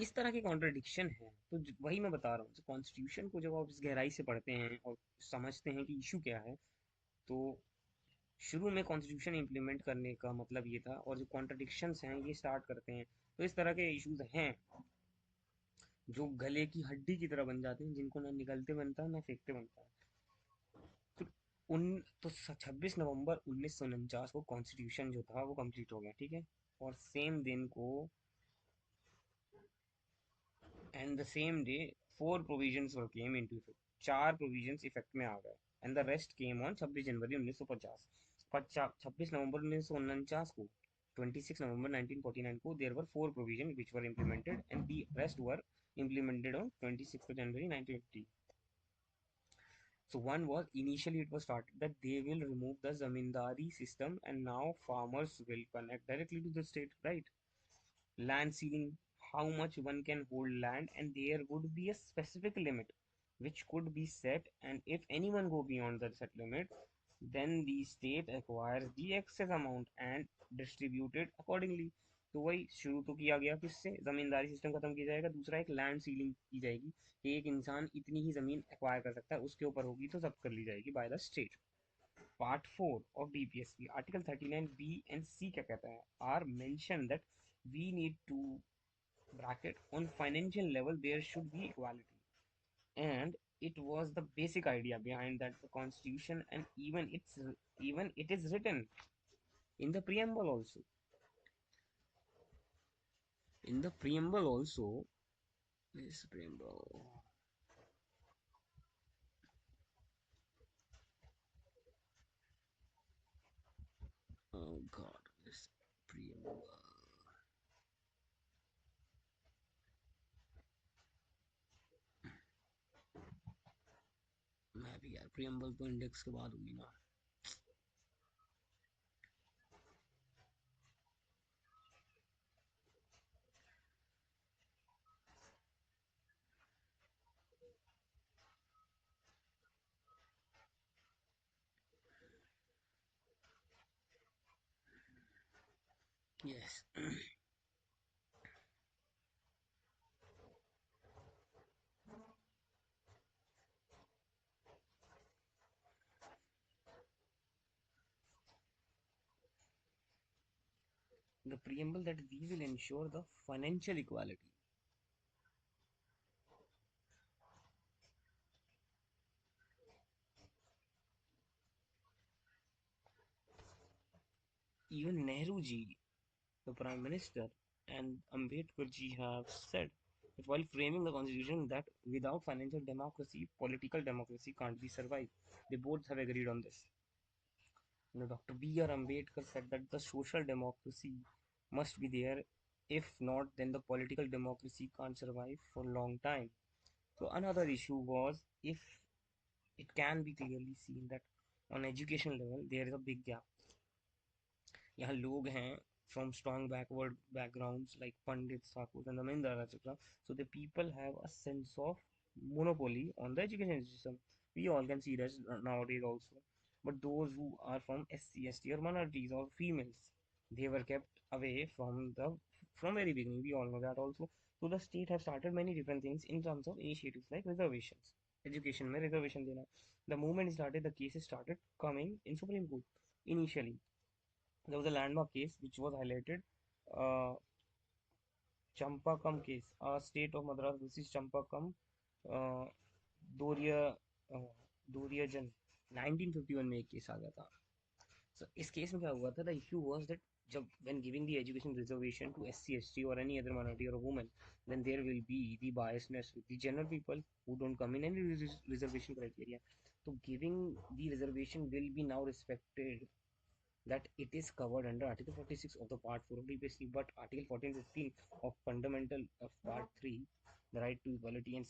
इस तरह के कॉन्ट्रडिक्शन है। तो वही मैं बता रहा हूँ, कॉन्स्टिट्यूशन को जब आप इस गहराई से पढ़ते हैं और समझते हैं कि इशू क्या है, तो शुरू में कॉन्स्टिट्यूशन इम्प्लीमेंट करने का मतलब ये था, और जो कॉन्ट्रडिक्शंस हैं ये स्टार्ट करते हैं। तो इस तरह के इश्यूज हैं जो गले की हड्डी की तरह बन जाते हैं, जिनको ना निगलते बनता है ना फेंकते बनता है। फिर उन तो 26 नवंबर 1949 को कॉन्स्टिट्यूशन जो था वो कंप्लीट हो गया, ठीक है। और सेम दिन को, and the same day, four provisions were came into effect. चार प्रोविजंस इफेक्ट में आ गए, and the rest came on 26 January 1950। 26 नवंबर 1949 को, 26 नवंबर 1949 को, there were four provision which were implemented, and the rest were implemented on 26 January 1950. So one was, initially it was started that they will remove the zamindari system and now farmers will connect directly to the state, right? Land ceiling, how much one can hold land, and there would be a specific limit which could be set, and if anyone go beyond the set limit, then the state acquires the excess amount and distribute it accordingly. तो वही शुरू तो किया गया किससे, जमींदारी system खत्म किया जाएगा। दूसरा एक लैंड सीलिंग की जाएगी कि एक इंसान इतनी ही जमीन एक्वायर कर सकता है, उसके ऊपर होगी तो जब्त कर ली जाएगी by the state. Part 4 of DPSP, article 39 b and c क्या कहता है, are mention that we need to bracket on financial level there should be equality, and it was the basic idea behind that the constitution, and even it is written in the preamble also. In the preamble also, this preamble, oh god, this preamble, मैं भी यार preamble तो index के बाद होगी ना। Yes. The preamble that we will ensure the financial equality. Even Nehru ji, the Prime Minister, and Ambedkar ji have said that while framing the constitution that without financial democracy, political democracy can't be survived. They both have agreed on this. Dr. B.R. Ambedkar said that the social democracy must be there. If not, then the political democracy can't survive for a long time. So another issue was, if it can be clearly seen that on education level there is a big gap. यहाँ लोग हैं from strong backward backgrounds like Pandits, Thakurs, and the Mahindra, etc. So the people have a sense of monopoly on the education system. We all can see that nowadays also. But those who are from SC, ST, or minorities or females, they were kept away from very beginning. We all know that also. So the state have started many different things in terms of initiatives like reservations. Education में reservation देना. The movement started, the cases started coming in Supreme Court initially. There was a landmark case which was highlighted, uh, Champakam case, state of Madras versus Champakam, uh, Doria, uh, Doriajan, 1951 में एक case आ गया था। So इस case में क्या हुआ था, the issue was that जब when giving the education reservation to SC, ST or any other minority or a woman, then there will be the biasness with the general people who don't come in any reservation criteria. So giving the reservation will be now respected, that it is covered under Article 46 of the Part 4 of DPSC, but Article 14 15 of Fundamental of Part 3, the right to equality and